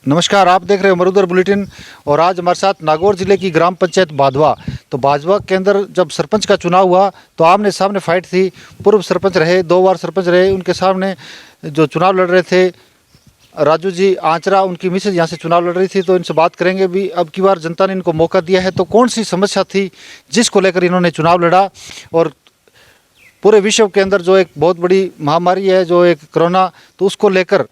नमस्कार, आप देख रहे हो मरुधर बुलेटिन। और आज हमारे साथ नागौर जिले की ग्राम पंचायत बाधवा। तो बाधवा के अंदर जब सरपंच का चुनाव हुआ तो आमने सामने फाइट थी। पूर्व सरपंच रहे, 2 बार सरपंच रहे, उनके सामने जो चुनाव लड़ रहे थे राजू जी आंचरा, उनकी मिसेज यहाँ से चुनाव लड़ रही थी। तो इनसे बात करेंगे भी अब की बार जनता ने इनको मौका दिया है तो कौन सी समस्या थी जिसको लेकर इन्होंने चुनाव लड़ा। और पूरे विश्व के अंदर जो एक बहुत बड़ी महामारी है जो एक कोरोना, तो उसको लेकर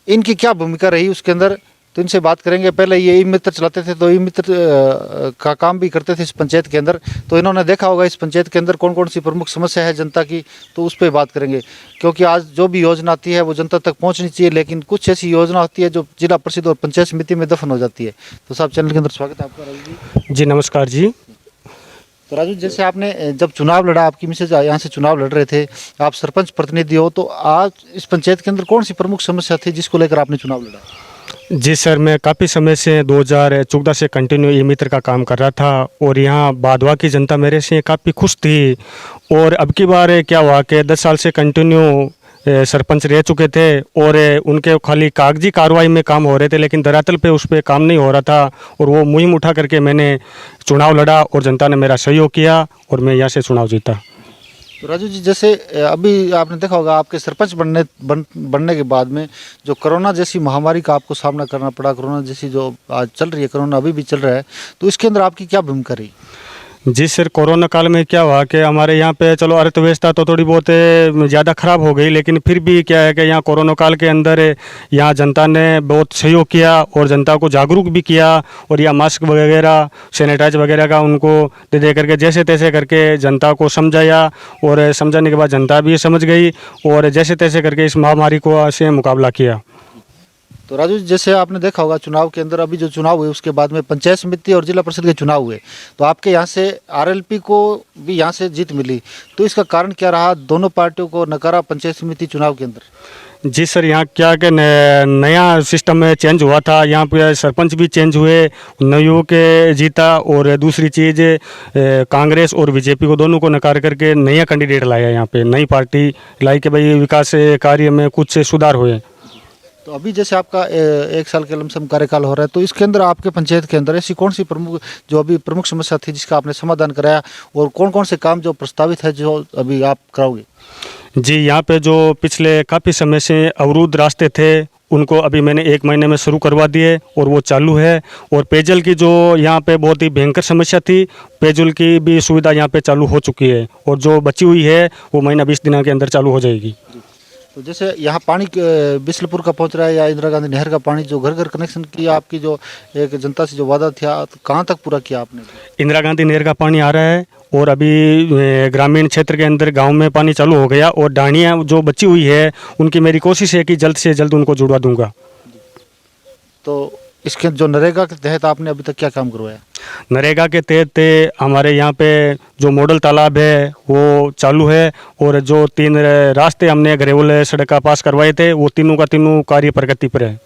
इनकी क्या भूमिका रही उसके अंदर, तो इनसे बात करेंगे। पहले ये ई मित्र चलाते थे, तो ई मित्र का काम भी करते थे इस पंचायत के अंदर। तो इन्होंने देखा होगा इस पंचायत के अंदर कौन कौन सी प्रमुख समस्या है जनता की, तो उस पर बात करेंगे। क्योंकि आज जो भी योजना आती है वो जनता तक पहुंचनी चाहिए, लेकिन कुछ ऐसी योजना होती है जो जिला परिषद और पंचायत समिति में दफन हो जाती है। तो साहब, चैनल के अंदर स्वागत है आपका राजू जी। जी नमस्कार जी। तो राजू, जैसे आपने जब चुनाव लड़ा, आपकी मिसेज यहाँ से चुनाव लड़ रहे थे, आप सरपंच प्रतिनिधि हो, तो आज इस पंचायत के अंदर कौन सी प्रमुख समस्या थी जिसको लेकर आपने चुनाव लड़ा? जी सर, मैं काफ़ी समय से 2014 से कंटिन्यू ई मित्र का काम कर रहा था और यहाँ बाधवा की जनता मेरे से काफ़ी खुश थी। और अब की बार क्या हुआ कि 10 साल से कंटिन्यू सरपंच रह चुके थे और उनके खाली कागजी कार्रवाई में काम हो रहे थे, लेकिन धरातल पे उस पर काम नहीं हो रहा था। और वो मुहिम उठा करके मैंने चुनाव लड़ा और जनता ने मेरा सहयोग किया और मैं यहाँ से चुनाव जीता। तो राजू जी, जैसे अभी आपने देखा होगा आपके सरपंच बनने के बाद में जो कोरोना जैसी महामारी का आपको सामना करना पड़ा, कोरोना जैसी जो आज चल रही है, कोरोना अभी भी चल रहा है, तो इसके अंदर आपकी क्या भूमिका रही? जी सर, कोरोना काल में क्या हुआ कि हमारे यहाँ पे चलो अर्थव्यवस्था तो थोड़ी बहुत ज़्यादा ख़राब हो गई, लेकिन फिर भी क्या है कि यहाँ कोरोना काल के अंदर यहाँ जनता ने बहुत सहयोग किया और जनता को जागरूक भी किया। और यहाँ मास्क वगैरह, सैनिटाइज वगैरह का उनको दे दे करके जैसे तैसे करके जनता को समझाया और समझाने के बाद जनता भी समझ गई और जैसे तैसे करके इस महामारी को से मुकाबला किया। तो राजू जी, जैसे आपने देखा होगा चुनाव के अंदर अभी जो चुनाव हुए उसके बाद में पंचायत समिति और जिला परिषद के चुनाव हुए, तो आपके यहाँ से आरएलपी को भी यहाँ से जीत मिली, तो इसका कारण क्या रहा? दोनों पार्टियों को नकारा पंचायत समिति चुनाव के अंदर। जी सर, यहाँ क्या कि नया सिस्टम में चेंज हुआ था, यहाँ पे सरपंच भी चेंज हुए, नयों के जीता। और दूसरी चीज़ कांग्रेस और बीजेपी को दोनों को नकार करके नया कैंडिडेट लाया, यहाँ पे नई पार्टी लाई कि भाई विकास कार्य में कुछ सुधार हुए। तो अभी जैसे आपका 1 साल के लमसम कार्यकाल हो रहा है, तो इसके अंदर आपके पंचायत के अंदर ऐसी कौन सी प्रमुख समस्या थी जिसका आपने समाधान कराया, और कौन कौन से काम जो प्रस्तावित है जो अभी आप कराओगे? जी, यहाँ पे जो पिछले काफ़ी समय से अवरुद्ध रास्ते थे उनको अभी मैंने 1 महीने में शुरू करवा दिए और वो चालू है। और पेयजल की जो यहाँ पे बहुत ही भयंकर समस्या थी, पेयजल की भी सुविधा यहाँ पे चालू हो चुकी है और जो बची हुई है वो महीना 20 दिनों के अंदर चालू हो जाएगी। तो जैसे यहाँ पानी बिस्लपुर का पहुँच रहा है या इंदिरा गांधी नहर का पानी जो घर घर कनेक्शन की आपकी जो एक जनता से जो वादा था, तो कहाँ तक पूरा किया आपने? इंदिरा गांधी नहर का पानी आ रहा है और अभी ग्रामीण क्षेत्र के अंदर गांव में पानी चालू हो गया और डाणियाँ जो बची हुई है उनकी मेरी कोशिश है कि जल्द से जल्द उनको जुड़वा दूंगा। तो इसके जो नरेगा के तहत आपने अभी तक क्या काम करवाया? नरेगा के तहत हमारे यहाँ पे जो मॉडल तालाब है वो चालू है और जो 3 रास्ते हमने ग्रेवल सड़क का पास करवाए थे वो तीनों का तीनों कार्य प्रगति पर है।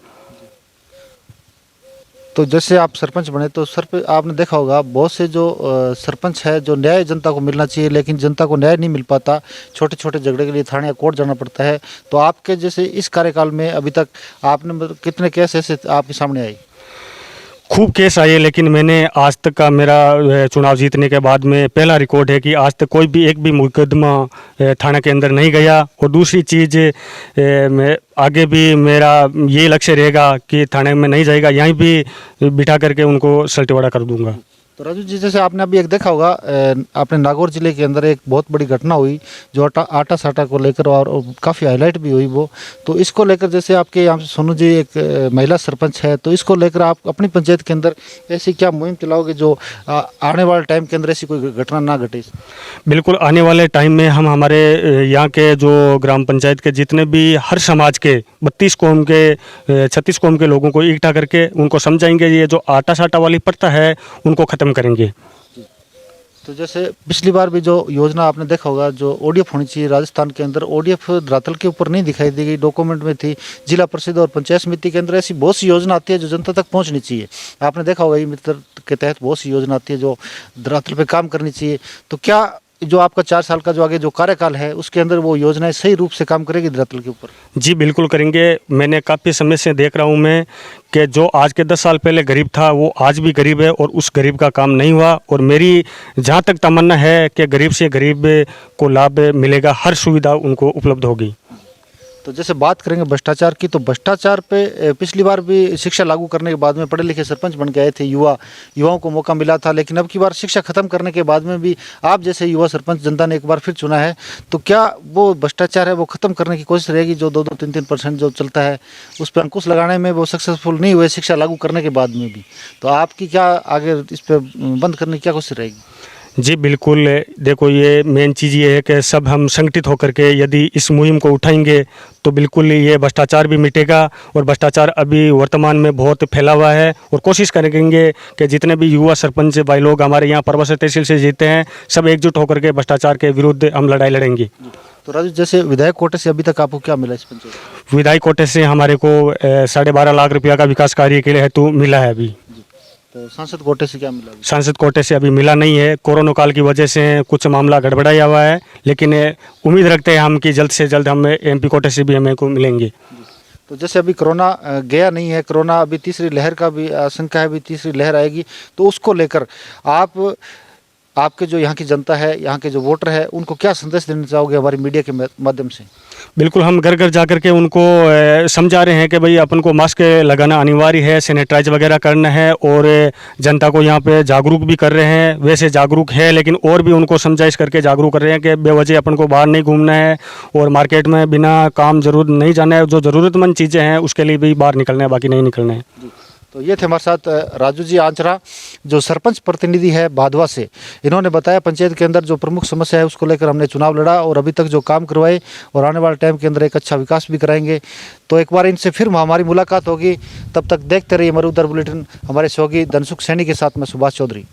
तो जैसे आप सरपंच बने तो सर आपने देखा होगा बहुत से जो सरपंच है जो न्याय जनता को मिलना चाहिए, लेकिन जनता को न्याय नहीं मिल पाता, छोटे छोटे झगड़े के लिए थाने या कोर्ट जाना पड़ता है। तो आपके जैसे इस कार्यकाल में अभी तक आपने मतलब कितने केस ऐसे आपके सामने आए? खूब केस आए, लेकिन मैंने आज तक का मेरा चुनाव जीतने के बाद में पहला रिकॉर्ड है कि आज तक कोई भी एक भी मुकदमा थाना के अंदर नहीं गया। और दूसरी चीज़ मैं आगे भी मेरा ये लक्ष्य रहेगा कि थाने में नहीं जाएगा, यहीं भी बिठा करके उनको सलटेवाड़ा कर दूंगा। तो राजू जी, जैसे आपने अभी एक देखा होगा अपने नागौर जिले के अंदर एक बहुत बड़ी घटना हुई जो आटा साटा को लेकर, और काफ़ी हाईलाइट भी हुई वो। तो इसको लेकर जैसे आपके यहाँ से सोनू जी एक महिला सरपंच है, तो इसको लेकर आप अपनी पंचायत के अंदर ऐसी क्या मुहिम चलाओगे जो आने वाले टाइम के अंदर ऐसी कोई घटना ना घटे? बिल्कुल, आने वाले टाइम में हम हमारे यहाँ के जो ग्राम पंचायत के जितने भी हर समाज के 32 कौम के 36 कौम के लोगों को इकट्ठा करके उनको समझाएंगे, ये जो आटा साटा वाली प्रथा है उनको ख़त्म करेंगे। तो जैसे पिछली बार भी जो योजना आपने देखा होगा जो ओडीएफ होनी चाहिए राजस्थान के अंदर, ओडीएफ धरातल के ऊपर नहीं दिखाई दी गई, डॉक्यूमेंट में थी। जिला परिषद और पंचायत समिति के अंदर ऐसी बहुत सी योजना आती है जो जनता तक पहुंचनी चाहिए। आपने देखा होगा ई मित्र के तहत बहुत सी योजना आती है जो धरातल पे काम करनी चाहिए। तो क्या जो आपका 4 साल का जो आगे जो कार्यकाल है उसके अंदर वो योजनाएं सही रूप से काम करेगी धरातल के ऊपर? जी बिल्कुल करेंगे। मैंने काफ़ी समय से देख रहा हूँ मैं कि जो आज के 10 साल पहले गरीब था वो आज भी गरीब है और उस गरीब का काम नहीं हुआ। और मेरी जहाँ तक तमन्ना है कि गरीब से गरीब को लाभ मिलेगा, हर सुविधा उनको उपलब्ध होगी। तो जैसे बात करेंगे भ्रष्टाचार की, तो भ्रष्टाचार पे पिछली बार भी शिक्षा लागू करने के बाद में पढ़े लिखे सरपंच बन के आए थे, युवाओं को मौका मिला था, लेकिन अब की बार शिक्षा खत्म करने के बाद में भी आप जैसे युवा सरपंच जनता ने एक बार फिर चुना है, तो क्या वो भ्रष्टाचार है वो खत्म करने की कोशिश रहेगी? जो 2-2, 3-3% जो चलता है उस पर अंकुश लगाने में वो सक्सेसफुल नहीं हुए शिक्षा लागू करने के बाद में भी, तो आपकी क्या आगे इस पर बंद करने की क्या कोशिश रहेगी? जी बिल्कुल। देखो ये मेन चीज़ ये है कि सब हम संगठित होकर के यदि इस मुहिम को उठाएंगे तो बिल्कुल ये भ्रष्टाचार भी मिटेगा। और भ्रष्टाचार अभी वर्तमान में बहुत फैला हुआ है और कोशिश करेंगे कि जितने भी युवा सरपंच भाई लोग हमारे यहाँ परबत्सर तहसील से जीते हैं सब एकजुट होकर के भ्रष्टाचार के विरुद्ध हम लड़ाई लड़ेंगे। तो राजू, जैसे विधायक कोटे से अभी तक आपको क्या मिला इस पंचायत? विधायक कोटे से हमारे को 12.5 लाख रुपया का विकास कार्य के लिए हेतु मिला है अभी। तो सांसद कोटे से क्या मिला? सांसद कोटे से अभी मिला नहीं है, कोरोना काल की वजह से कुछ मामला गड़बड़ाया हुआ है, लेकिन उम्मीद रखते हैं हम कि जल्द से जल्द हम MP कोटे से भी हमें को मिलेंगे। तो जैसे अभी कोरोना गया नहीं है, कोरोना अभी तीसरी लहर का भी आशंका है, अभी तीसरी लहर आएगी, तो उसको लेकर आपके जो यहाँ की जनता है, यहाँ के जो वोटर है, उनको क्या संदेश देना चाहोगे हमारी मीडिया के माध्यम से? बिल्कुल, हम घर घर जा कर के उनको समझा रहे हैं कि भाई अपन को मास्क लगाना अनिवार्य है, सैनिटाइज वगैरह करना है और जनता को यहाँ पे जागरूक भी कर रहे हैं। वैसे जागरूक है लेकिन और भी उनको समझाइश करके जागरूक कर रहे हैं कि बेवजह अपन को बाहर नहीं घूमना है और मार्केट में बिना काम जरूर नहीं जाना है। जो ज़रूरतमंद चीज़ें हैं उसके लिए भी बाहर निकलना है, बाकी नहीं निकलना है। तो ये थे हमारे साथ राजू जी आंचरा, जो सरपंच प्रतिनिधि है बाधवा से। इन्होंने बताया पंचायत के अंदर जो प्रमुख समस्या है उसको लेकर हमने चुनाव लड़ा और अभी तक जो काम करवाए और आने वाले टाइम के अंदर एक अच्छा विकास भी कराएंगे। तो एक बार इनसे फिर हमारी मुलाकात होगी, तब तक देखते रहिए मरुधर बुलेटिन। हमारे सहयोगी धनसुख सैनी के साथ में सुभाष चौधरी।